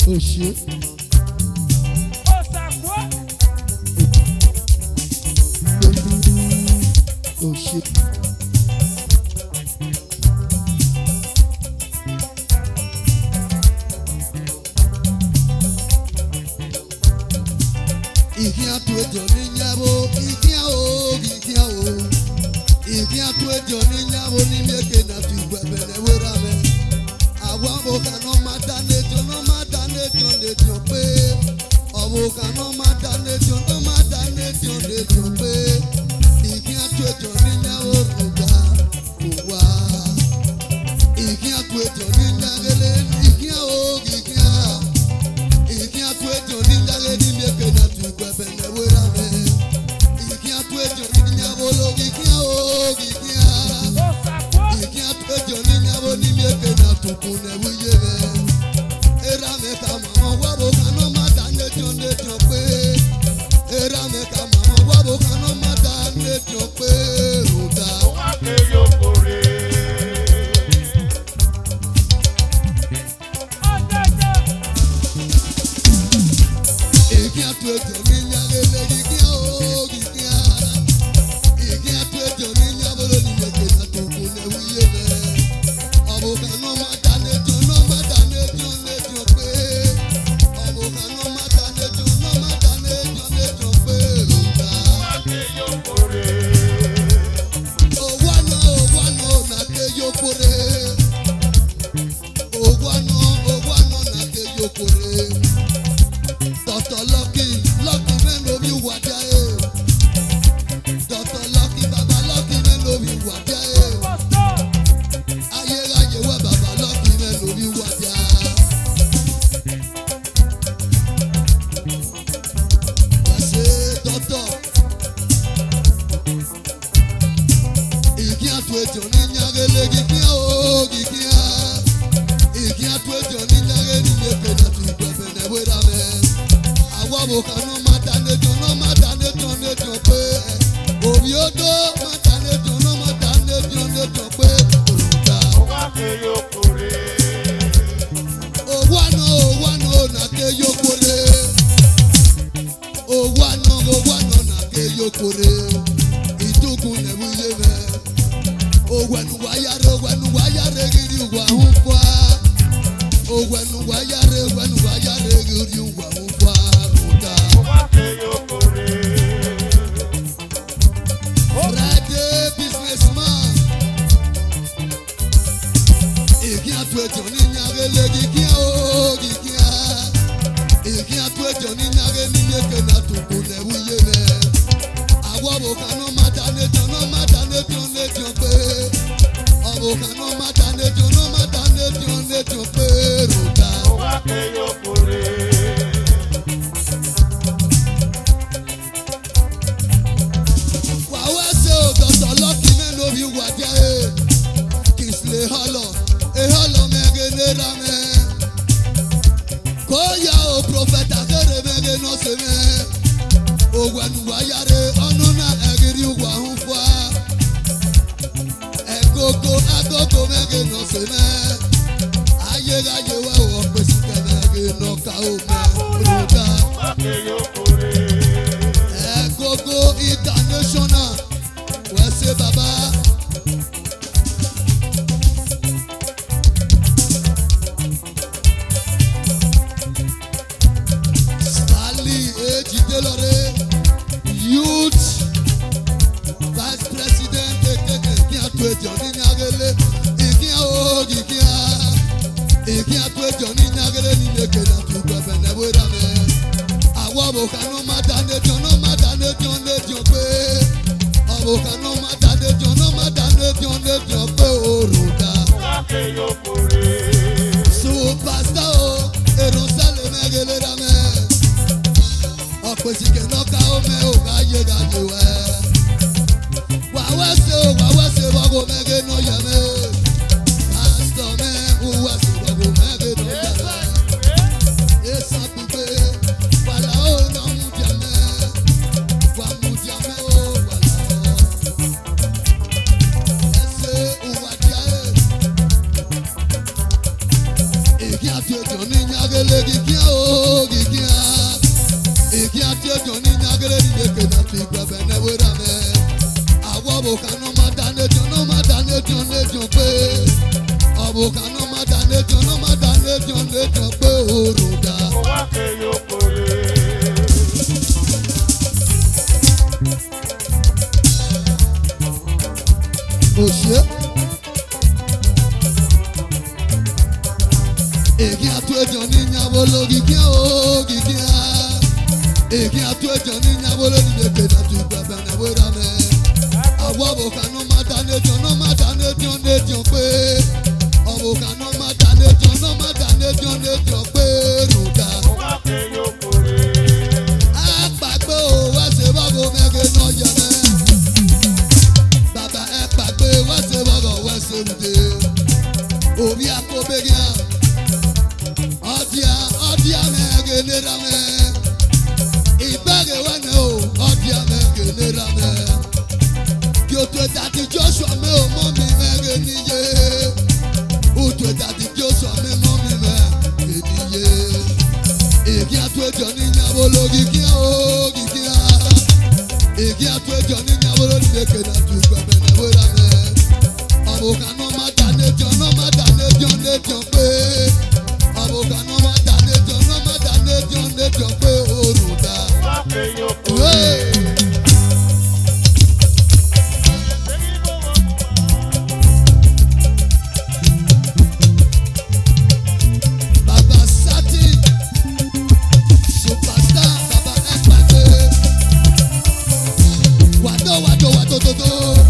Oh shit. Oh shit. Ikia tu ejo ni nyabo, ikia o, ikia o. Ikia tu ejo ni nyabo ni mieke na tu gbebele wera me. Awa mo kano madanejo nejo pe. Owo kano madanejo nejo pe. Ikia tu ejo ni nyabo ruga, uwa. Ikia tu ejo ni nyagele, ikia o, ikia. Ikia tu ejo ni nyagele ni mieke na tu gbebele wera me. Ikia tu ejo ni nyabo lo, ikia o, ikia. Ikia tu ejo ni nyabo ni mieke na tu kune wiye me. Era me ka mama wabo kano madanejo nejo pe. Era me ka mama wabo kano madanejo pe. Ruga. Ikia tu ejo ni nyagele, ikia o, ikia. Ikia tu ejo ni nyabo lo ni mieke na tu kune wiye me. Obo kano madanejo nejo pe. Obo kano madanejo nejo pe. Ruga. Owano na ke yokore. Owano na ke yokore. Dr. Lucky men love you waja eh. Dr. Lucky, Baba Lucky men love you waja eh. Ayé wa Baba Lucky men love you waja. Wase Doctor. Ikia tu ejo ni nyagele, ikia o, ikia. Ikia tu ejo ni nyagele ni mieke na tu gbebele wera me. Awa mo kano madanejo nejo pe. Obi odo madanejo nejo pe. Ruga. Owano na ke yokore. Owano na ke yokore. Ituku ne wiye me. Owenu wayare giri wa hufwa. Owenu wayare giri wa hufwa. Ruga. Friday businessman. Ikia tu ejo ni nyagele, ikia o, ikia. Ikia tu ejo ni nyagele ni mieke na tu kune wiye me. Awa mo kano madanejo nejo pe. Obo kano madanejo nejo pe. Ruga. Wawese o Dr. Lucky men love you waja eh. Kisley Hollow mege nera me. Koya o prophet akere mege no se me. Owenu wayare onu na egiri wa hufwa. Agogo mege no se me. Ayé wa o pesi mege no ka o me. Ruga. Agogo international. Wese Baba. Stanley Ejitelore, Youth Vice President Ikia tu ejo ni nyagele, ikia o, ikia. Ikia tu ejo ni nyagele ni mieke na tu gbebele wera me. Awa mo kano madanejo nejo pe. Obo kano madanejo nejo pe. Ruga. Superstar o, erosale megele rame. Opesike no ka o me o gaye we. Wawese bago mege no yame. Pastor me uwase bago mege no yame. Esa pipe, wala o na mujame. Wa mujame o wala. Ese uwadia e. Ikia tu ejo ni nyagele, ikia ọ̀bùkà náà má dá nẹ́jọ́ náà má dá nẹ́jọ́ pé ọ̀bùkà náà má dá nẹ́jọ́ náà má dá nẹ́jọ́ pé òòrò dá. Òṣè èkì àtú ẹjọ́ ní ìyàwó lórí kí ó kìkì á èkì àtú ẹjọ́ ní ìyàwó lórí lèkè dàtú ìgbàgbà náwó rà mẹ́ àwọn ọ̀bùkà náà má dá nẹ́jọ́ pé ọ̀bùkà náà má dá nẹ́jọ́ pé ròdà. Àpàgbé ò wá ṣe báwo mẹ́gẹ́ náà yẹ mẹ́. Bàbá ẹ pàgbé wá ṣe bọ́gọ̀ wá ṣe wùdé. Òbí àkóbẹ́gẹ́ ọdíà mẹ́gẹ́ nira mẹ́. Ìbẹ̀rẹ̀ wẹ̀ ní o ọdíà mẹ́gẹ́ nira mẹ́. Kí o tó dàdí Joshua mẹ́ o mọ́ mi mẹ́gẹ́ níye. O tó dàdí Joshua mẹ́ mọ́ mi mẹ́gẹ́ níye. Èkì àtú ẹjọ́ ní ìyàwó lórí kí á o kìkì á. Èkì àtú ẹjọ́ ní ìyàwó lórí lèkè dàtú ìgbàgbẹ́ náwó rà mẹ́. Ọ̀bùkà náà má dá nẹ́jọ́ pé ọ̀bùkà náà má dá nẹ́jọ́ pé òòrùn dá. Bàbá sátì superstar bàbá ẹ pàdé wàdó tó.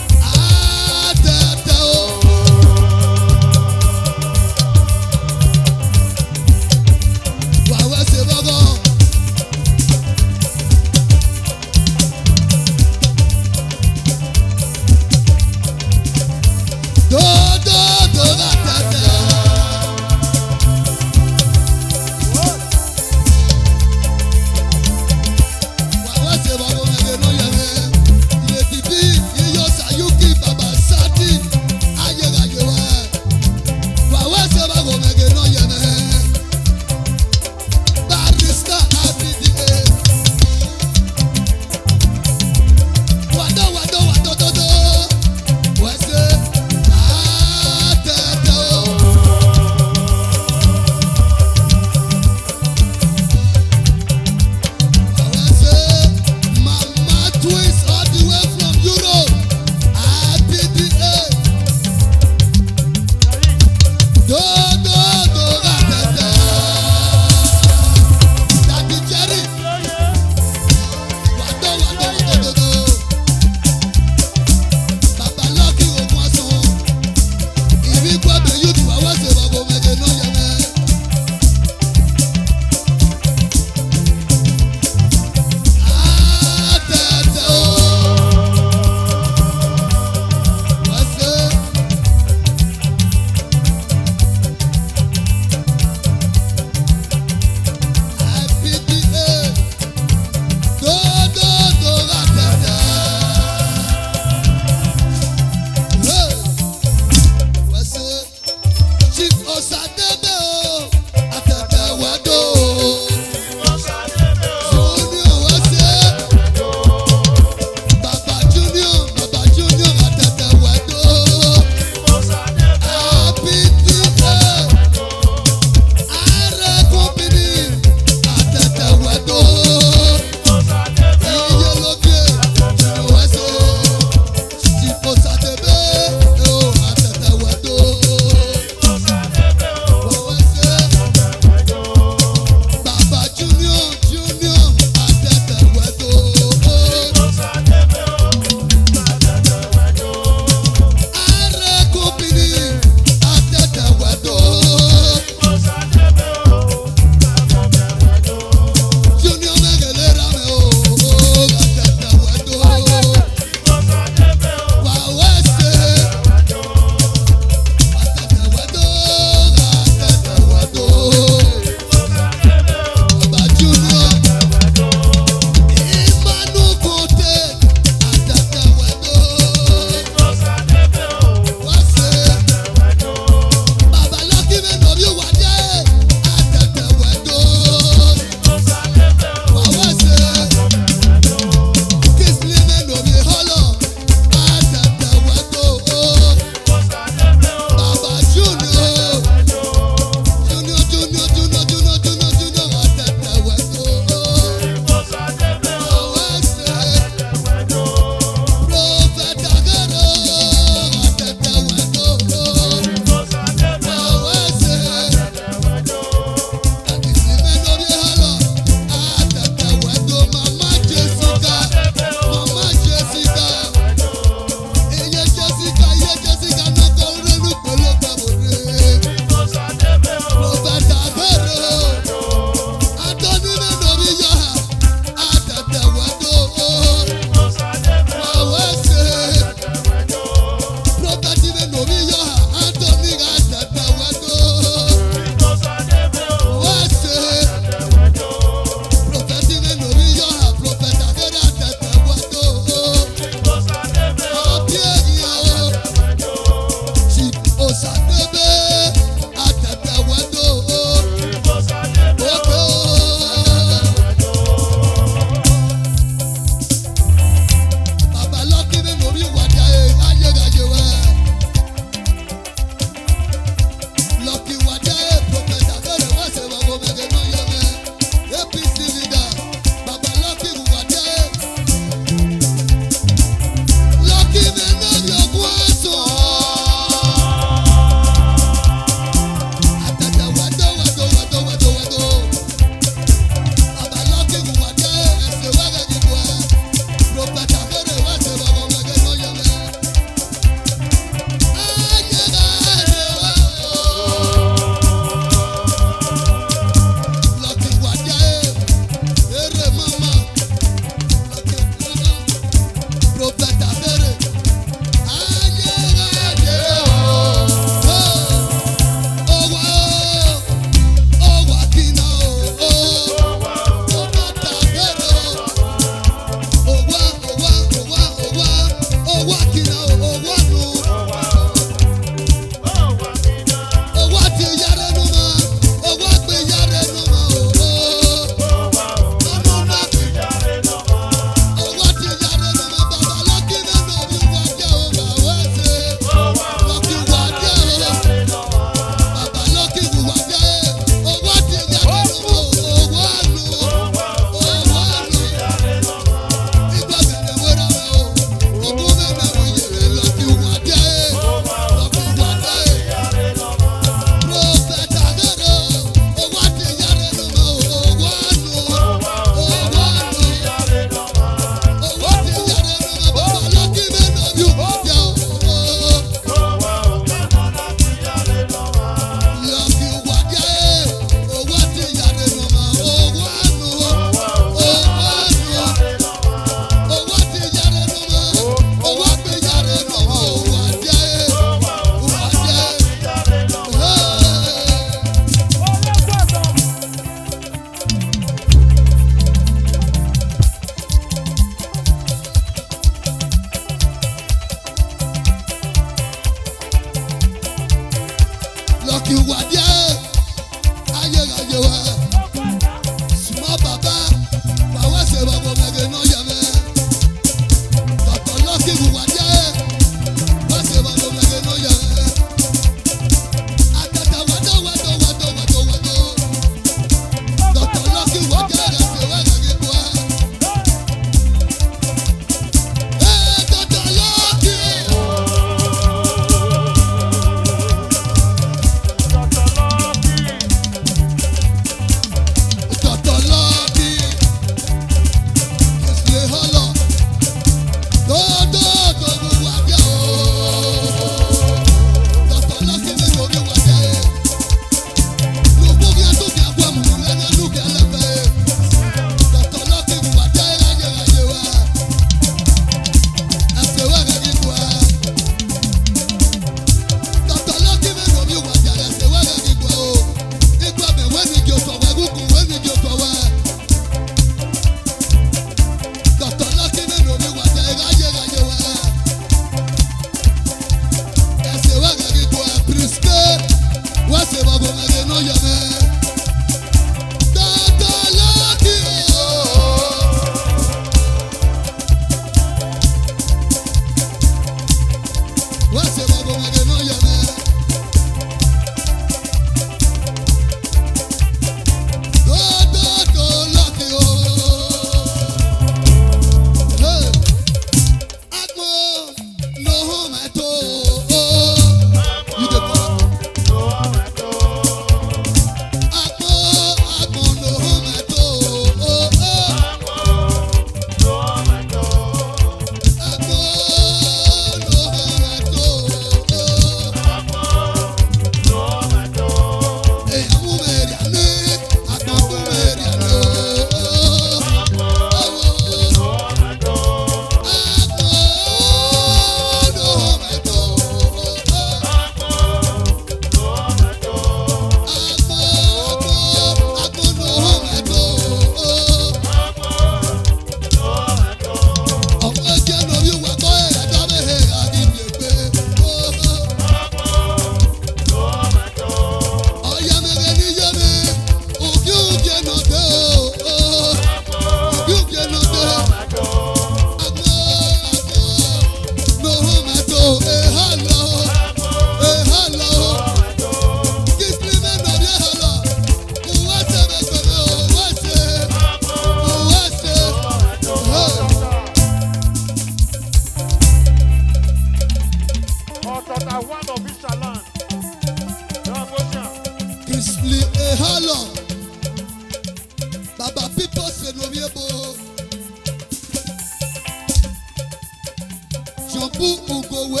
Jumpu Ugowe,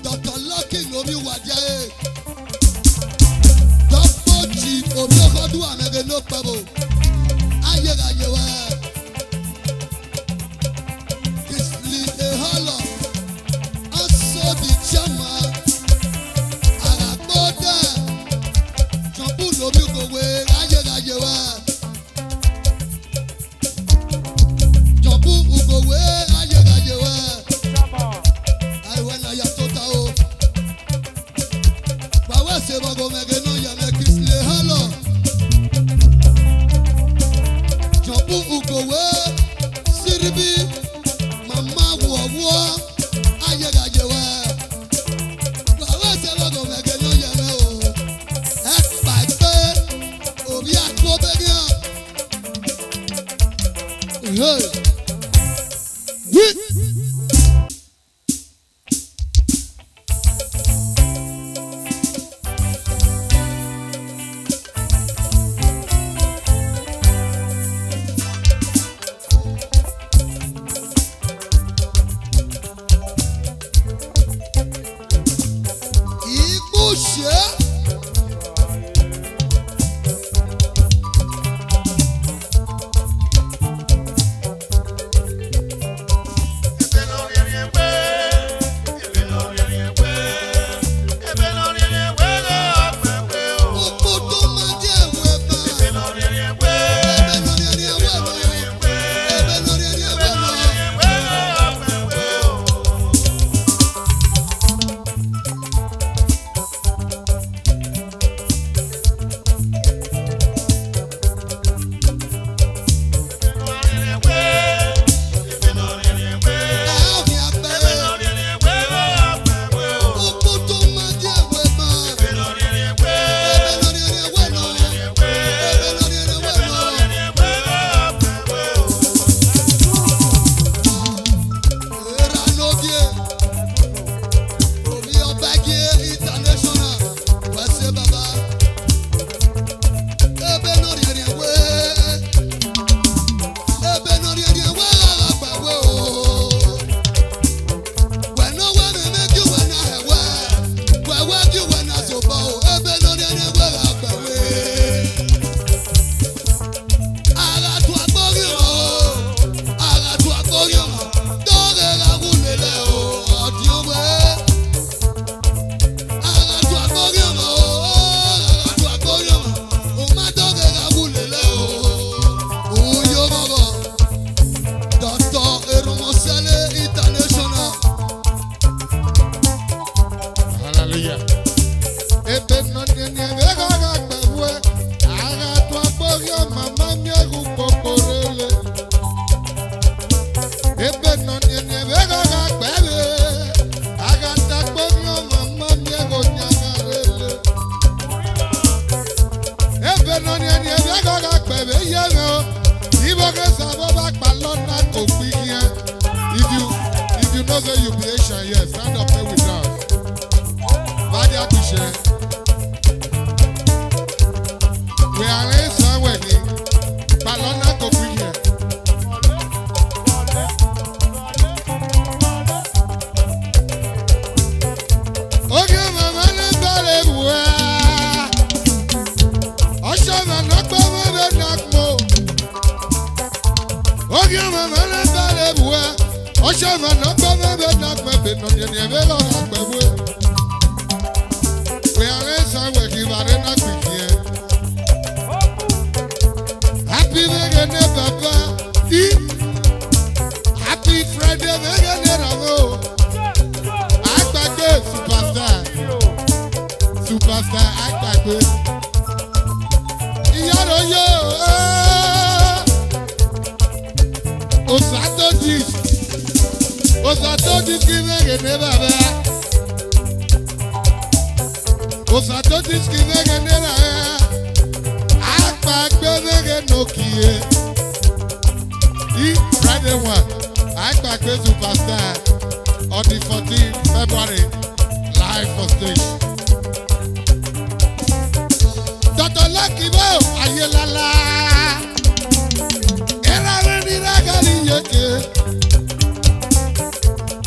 Dr. Lucky Lomi Wajae, Dr. Chief Obiakodu Amege no Pabo, Ayega Yewa, Kisli Eholo, also the Chama, Araboda, Jumpu Lomi Ugowe, Ayega Yewa.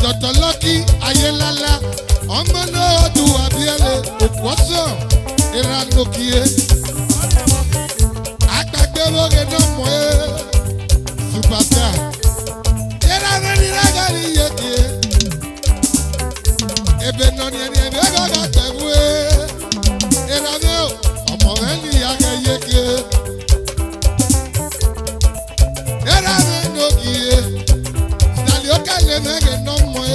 Dr. nokie. Agbagbe woge no moe. Superstar. Era veni ragali yeke. Ebe no ni ebe go ga tewe. Era veo omo veni yake yeke. Era veni nokie. Dali okale mege no moe.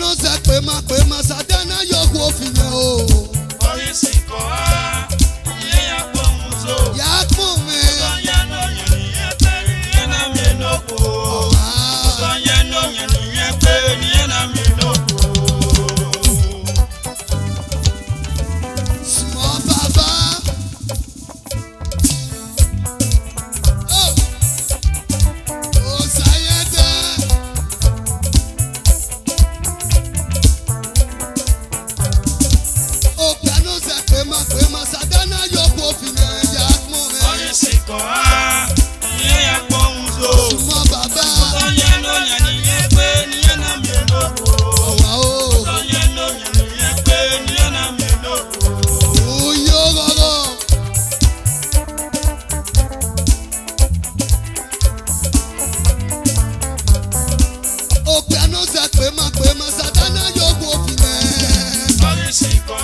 no se pema sadana yoko fine o. Orisiko ye ya pomuzo. Ya kome. Oya no yeni epe ye na mienoko. Oya no yeni epe ye na mienoko. Small baba. Oh. Oh sayede. Oh piano se pema sadana yoko fine ya kome. Orisiko ye ya pomuzo. Small baba. Oya no yeni epe ye na mienoko. Oh wow. Oya no yeni epe ye na mienoko. Oh yo gogo. Oh piano se pema sadana yoko fine. Orisiko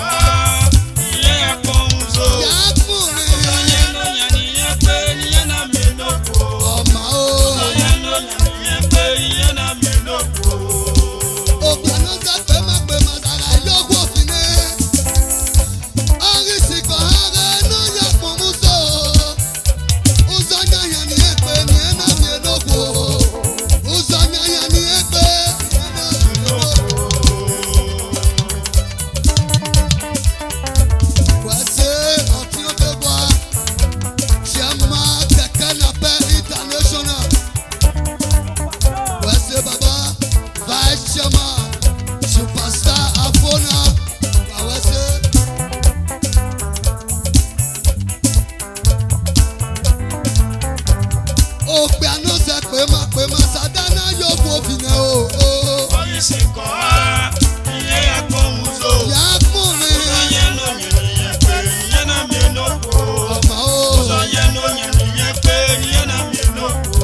ye ya pomuzo. Ya kome. Oya no yeni epe ye na mienoko. Oh ma oh. Oya no yeni epe ye na mienoko. Oh piano se pema sadana yoko fine. Orisiko hare no ya pomuzo. Uzanya yani ekpe ni ena mienoko. Uzanya yani ekpe ni ena mienoko. Kwese Antio de Bois, Chairman de Canapé International. Kwese Baba, Vice Chairman, Superstar Afona. Kwese. Oh, piano se pema sadana yoko fine o. Orisiko ye ya pomuzo. Ya kome. Oya no yeni epe ye na mienoko. Ọma o. Oya no yeni epe ye na mienoko.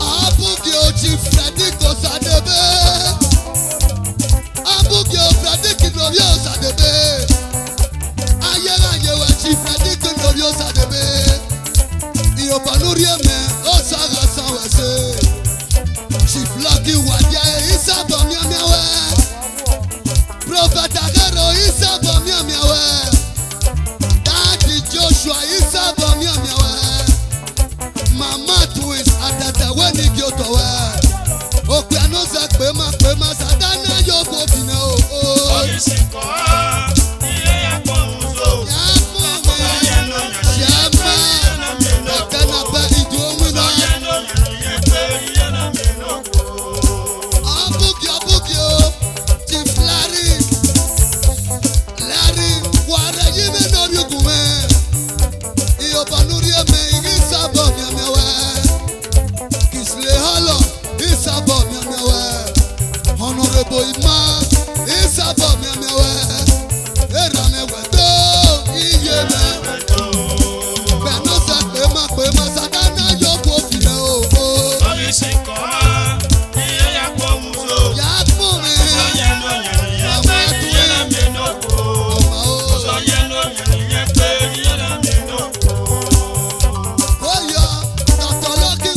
Abugi oji Freddy Kosadebe. Abugi o Freddy Kinobi Osadebe. Ayérayé wa ji Freddy Kinobi Osadebe. Iyobanuri eme osaga sanwese. Chief Lucky Wadie Isabo miamiawe. Prophet Agero Isabo miamiawe. Daddy Joshua Isabo miamiawe. Mama twins atete weni gyotowe. Opiano se pema sadana yoko fine o. Orisiko ye ya pomuzo. Ya kome. Oya no yeni epe ye na mienoko. Canapé Idoumina. Oya no yeni epe ye na mienoko. Abugi o. Chief Larry ware yime nori ogunwe. Iyobanuri eme Isabo miamiawe. Kisley Hollow Isabo miamiawe. Honorable Ima Isabo miamiawe. Erame wedo iyeme. Piano se pema sadana yoko fine o. Orisiko ye ya pomuzo. Ya kome. Oya no yeni epe ye na mienoko. Ọma o. Oya no yeni epe ye na mienoko. Oyo tọtọlọki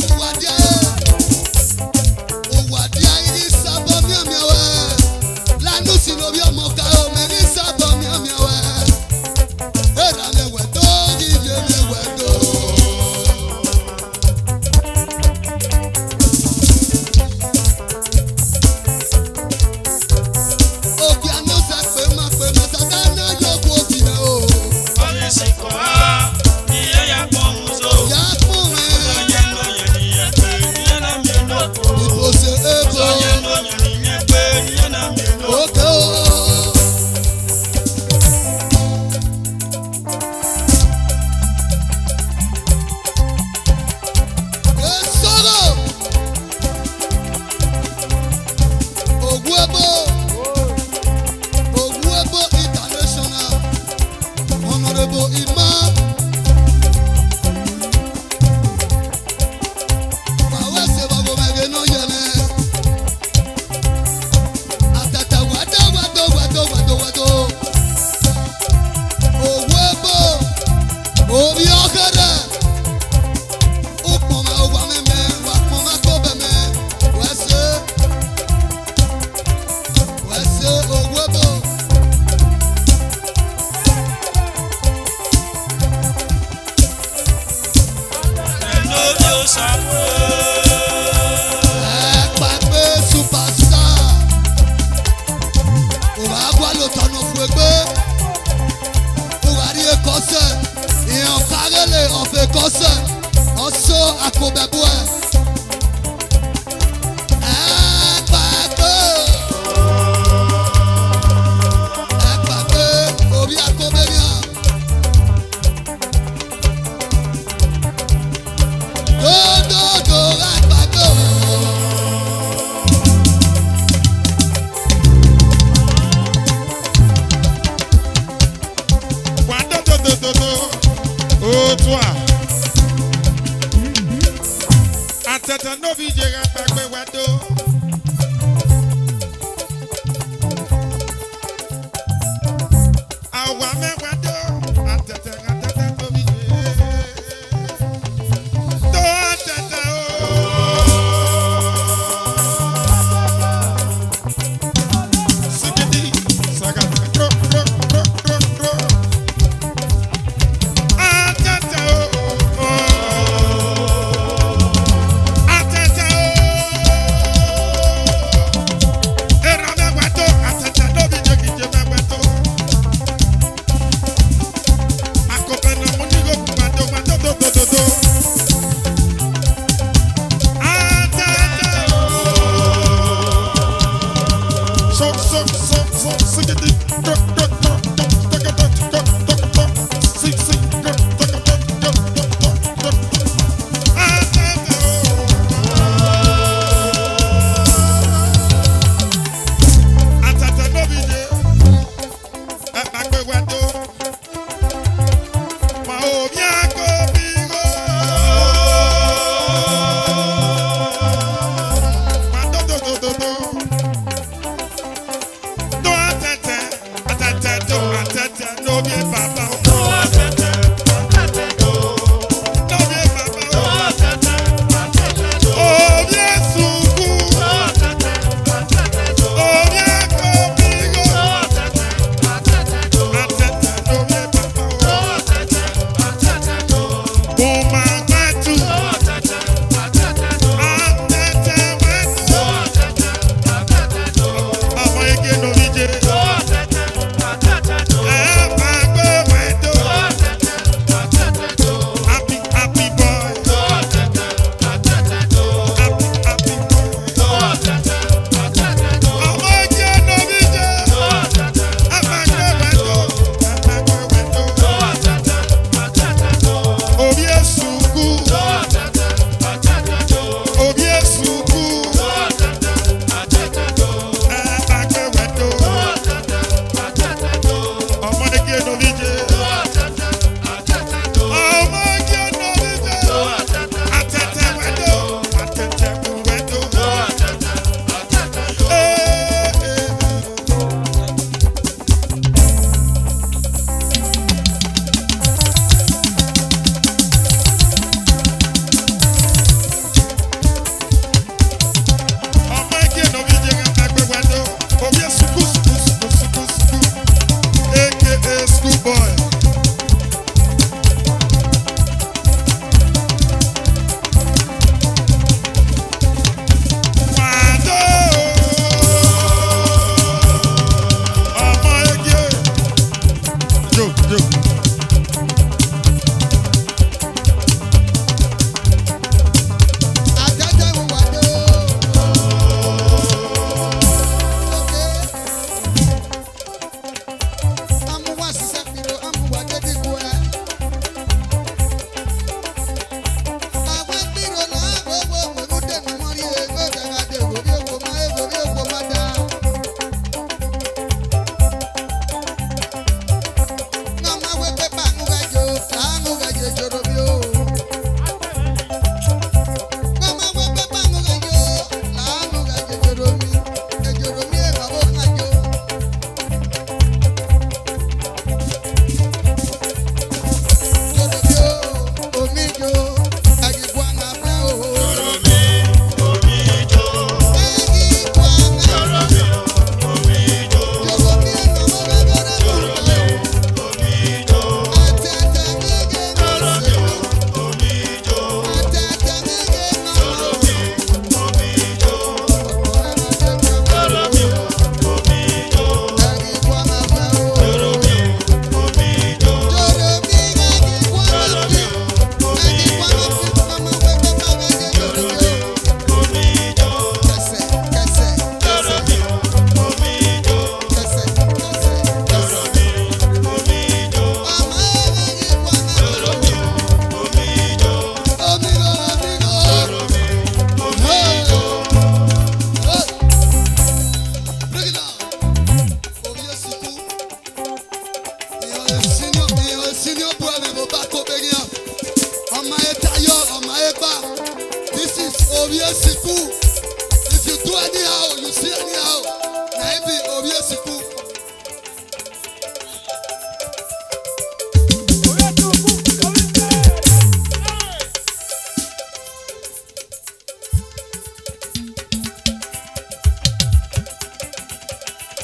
Uwadie Isabo miamiawe. Lanusi lobi ọmọ ka ome Isabo miamiawe. Erame wedo iyeme wedo. Opiano se pema sadana yoko fine o. Orisiko ye ya pomuzo. Ya kome. Oya no yeni epe ye na mienoko. Ibo se ebo. Oya no yeni epe ye na mienoko. Oke o. Esoro. Ogwebo International. Honorable Ima. Bawese bagomege no yeme.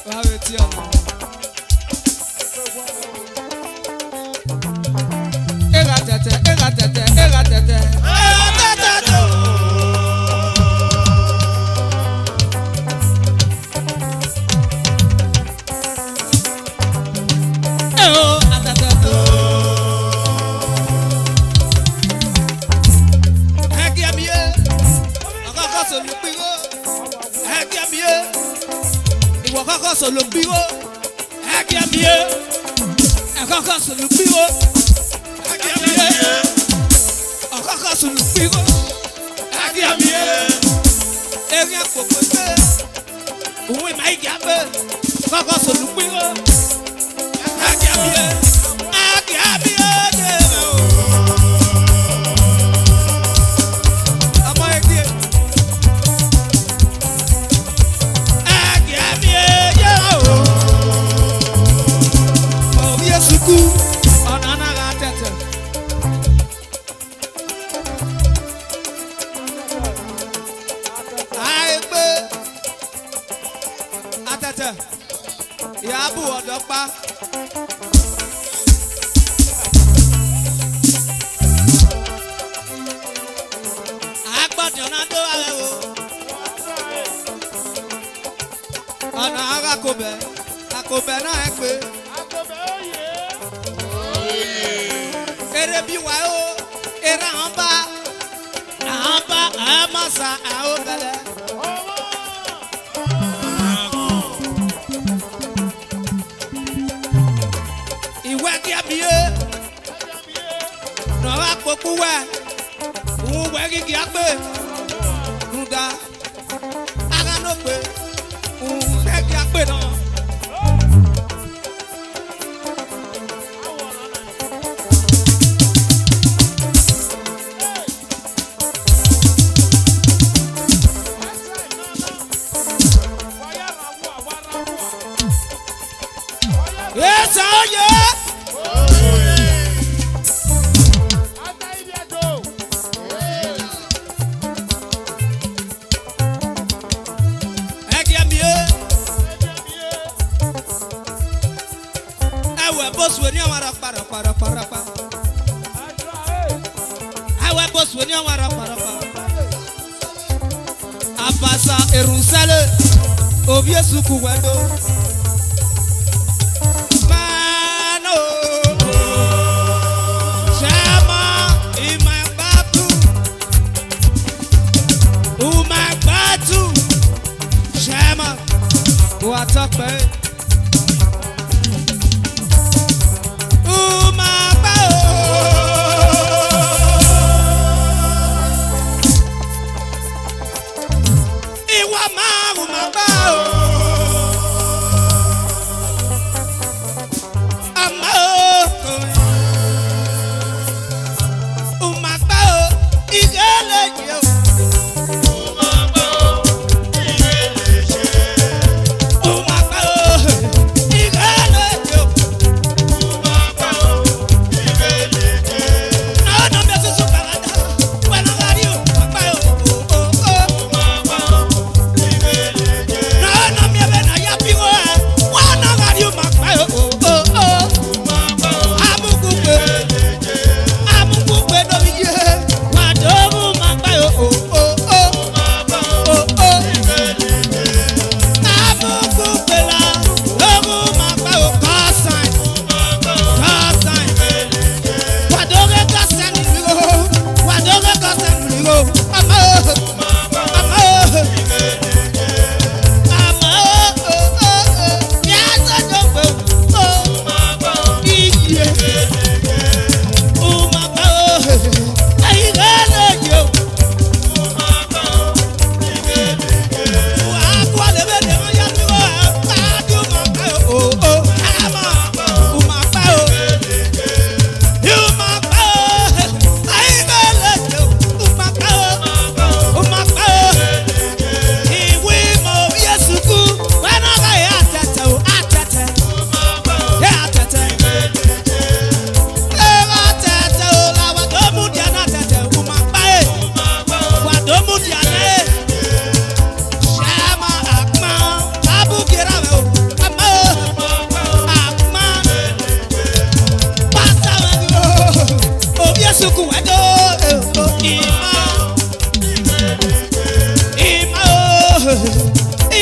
No,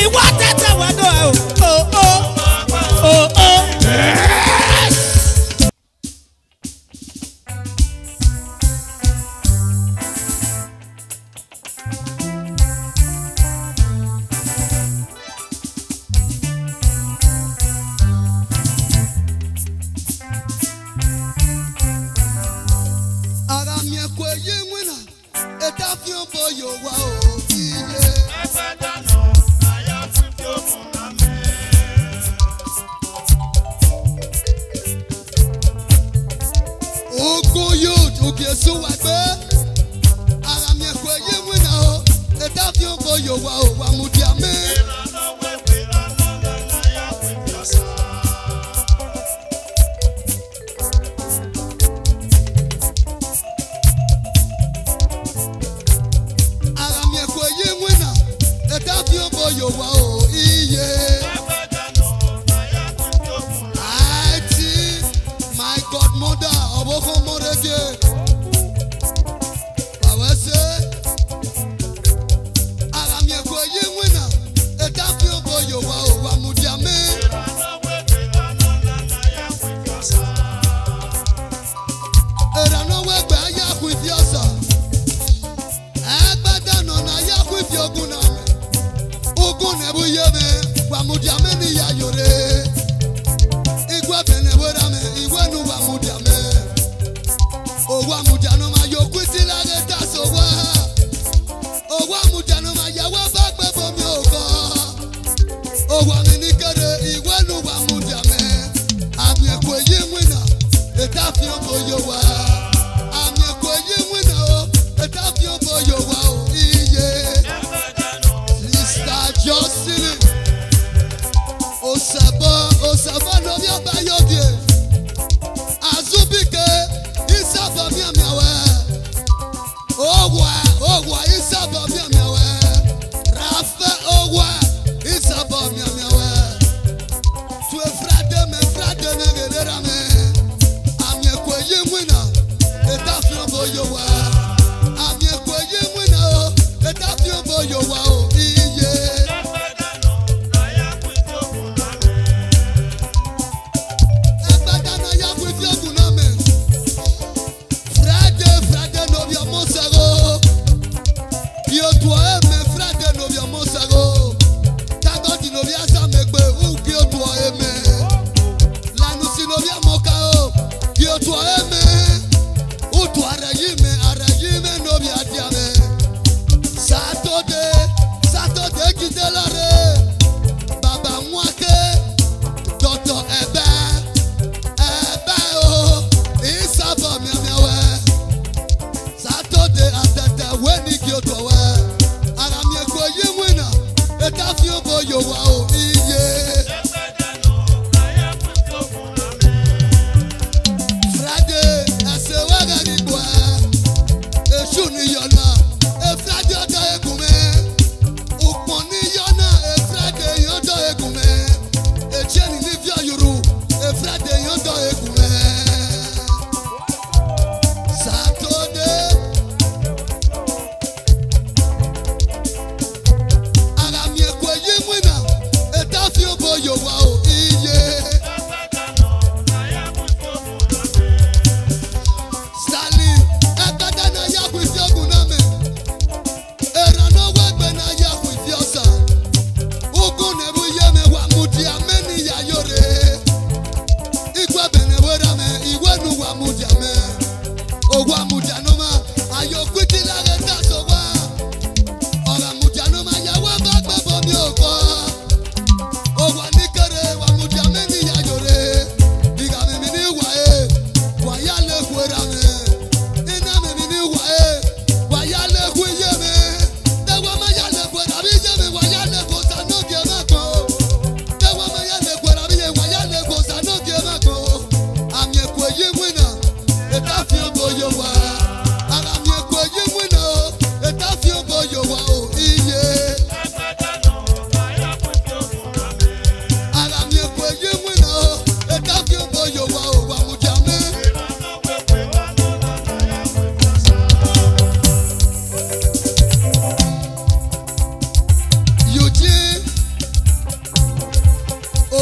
Ìwọ tẹ́tẹ́ wọ́dọ̀ ẹ̀ o.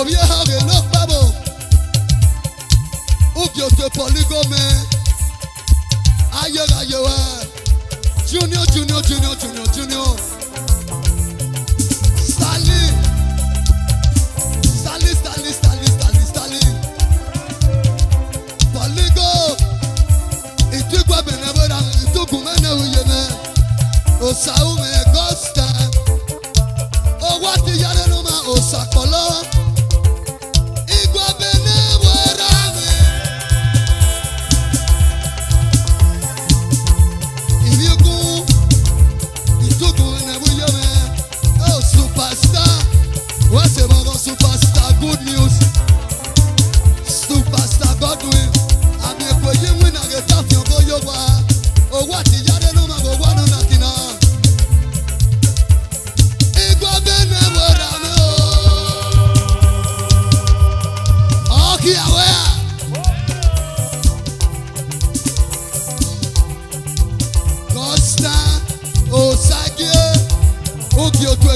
viejo que no pavo. Ubio te poligome. Ayega yewa. Junior. Stanley. Poligo. Itu gwa benebora. Itu kumene uyeme. Osaume Gosta. Owati yare noma osakolo. Igwa benebora me. Ibiku. Itu kumene uyeme. Oh superstar. Wase bongo superstar good news. Superstar Godwin. Ami ekweyi win ageta fi ogo yowa. Owati yare noma go wanu nakina.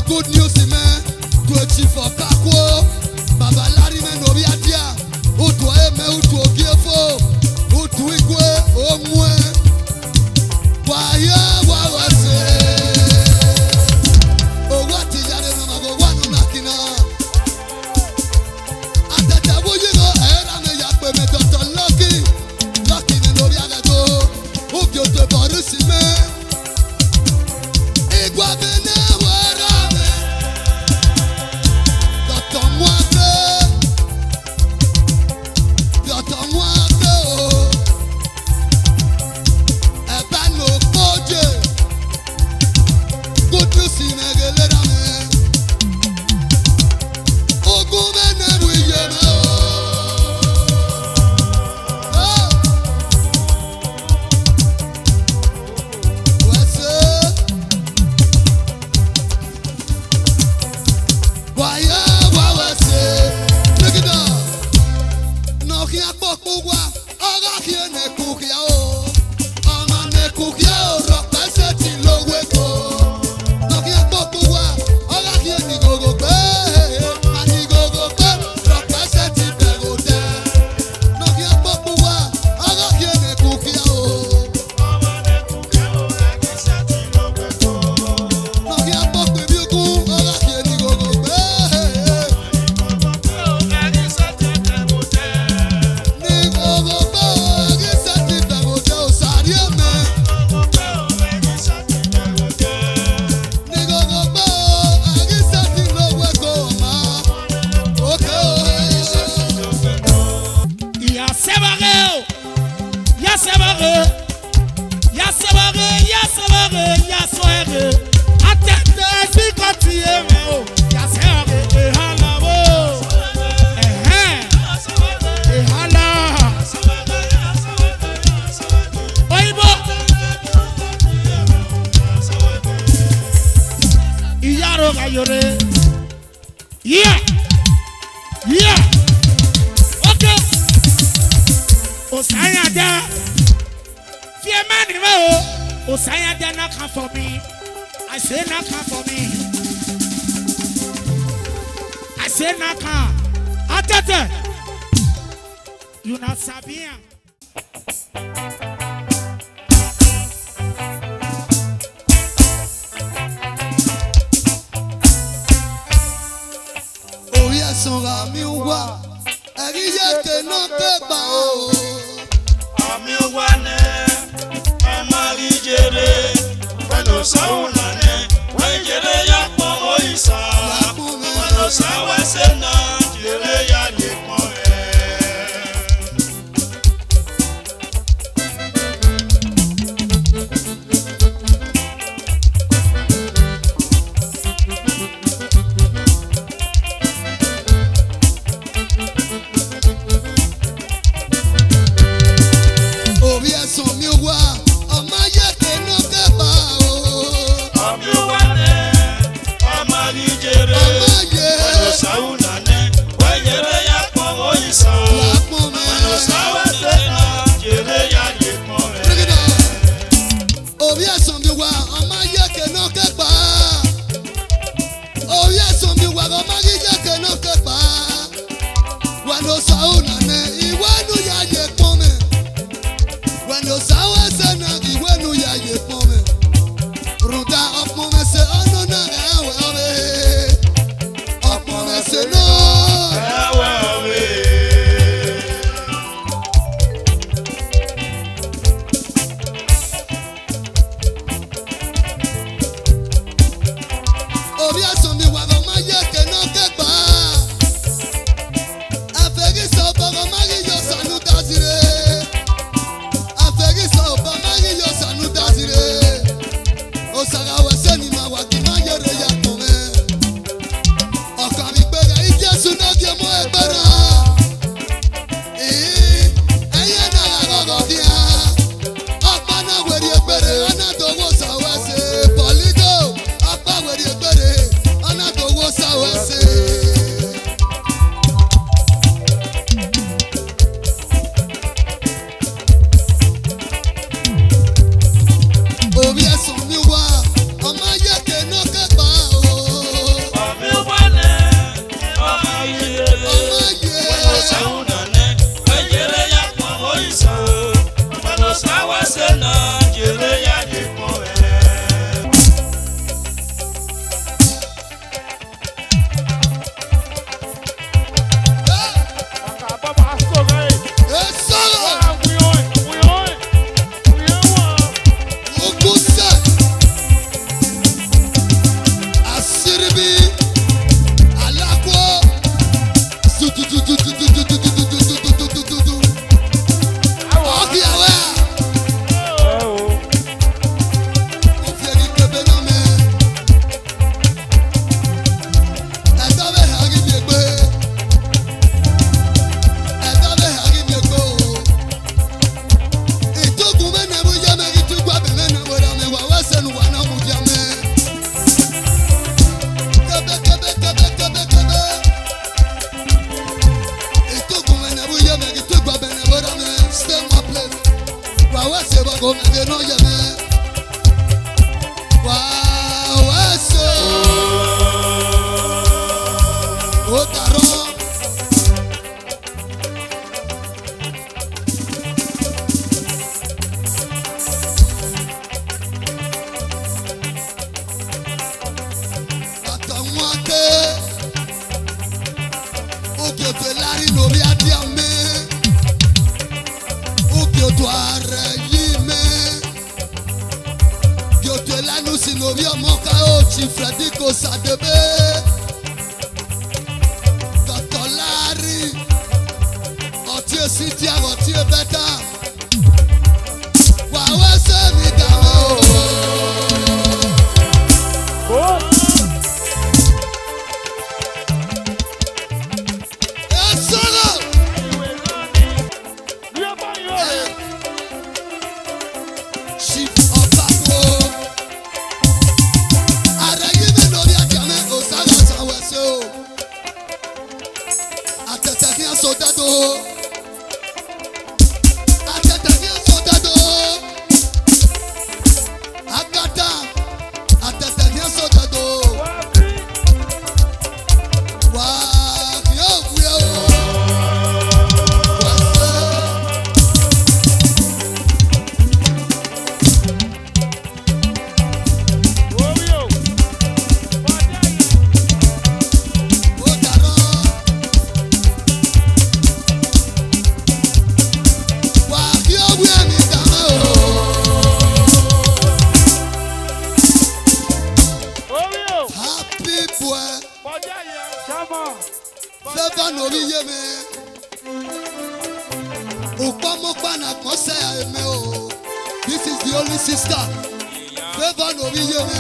Good news, man. To a chief of Kakwo, Baba Larry, man, Obiatia, who to a man, who to a gift, who to equal, oh, why, what was it? Oh, what is that? I'm going knocking on. At the devil, you go, I'm a yak, me Dr. Lucky, and Obiaga go, who built the body, man. Iguabene. Yeah. Okay. Osayada. Fear man, Osayada not come for me. I say not come for me. I say not come. Atete. You not Sabia. Songa mi wa, ariye ke no ke ba o. Ami wa ne, amari jere, wano sauna ne, wajere ya po oisa, wano sawa sena, jere ya ni po go me de no ye me. Wow, eso. Otaro. Fradico Sadebe Dotolari Otie Sitia Otie Beta Wawe Semi Damo Esolo Chief of Papo soldado, Agata, atataria soldado. Wow, yo. Favor no be me. This is the only sister. Favor no be me.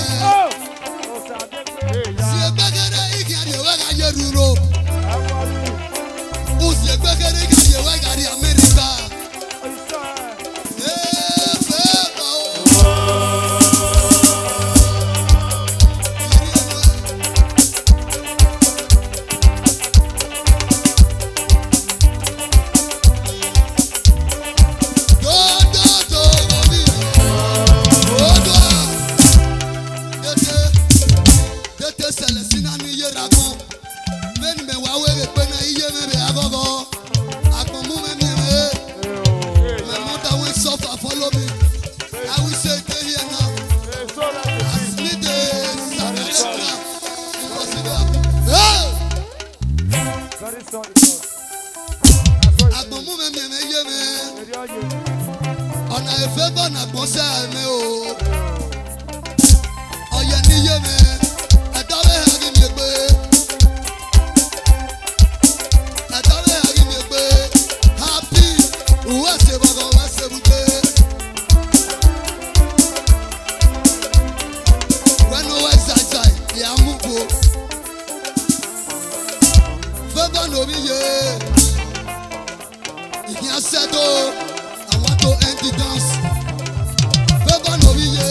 Si ebegere igari wega Europe. Uzi ebegere igari wega America. On a fait bon à penser à me oh y'a ni yé me adore hagi me be happy uwase bago wase bute when no wise side ya mugo fait bon no bi ye il vient sedo. End the dance. Favor no be ye.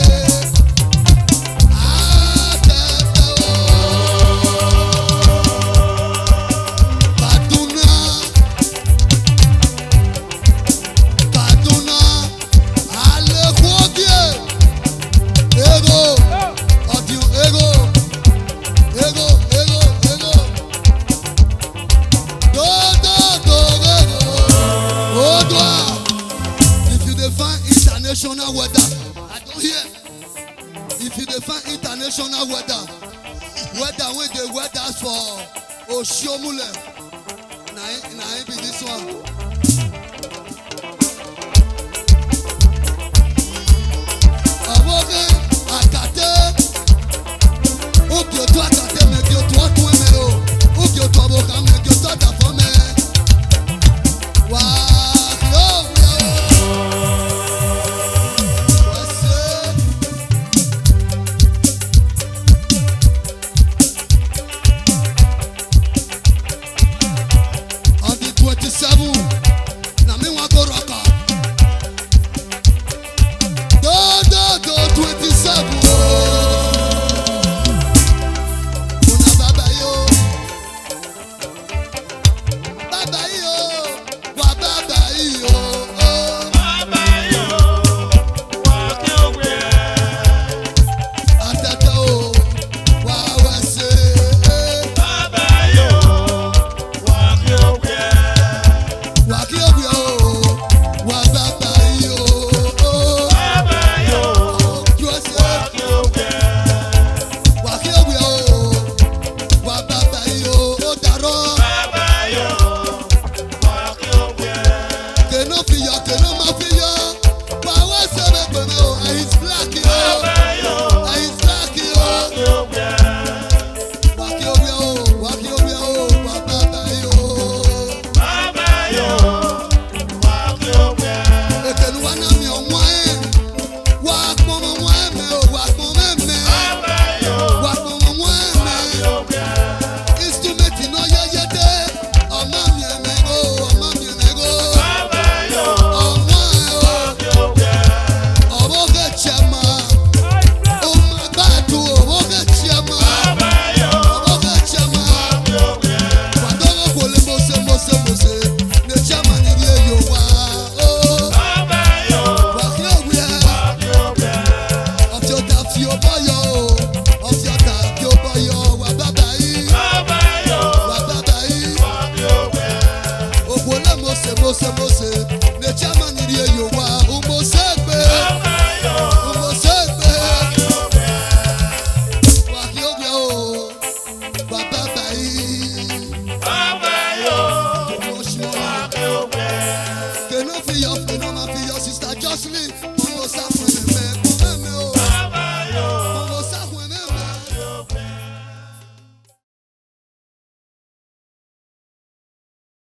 Kaduna, ale kwobie. Ego, audio ego. International weather. I don't hear. If you define international weather when the weather for Oshiomule, now be this one. Aboge, Akate, Okyo to Akate.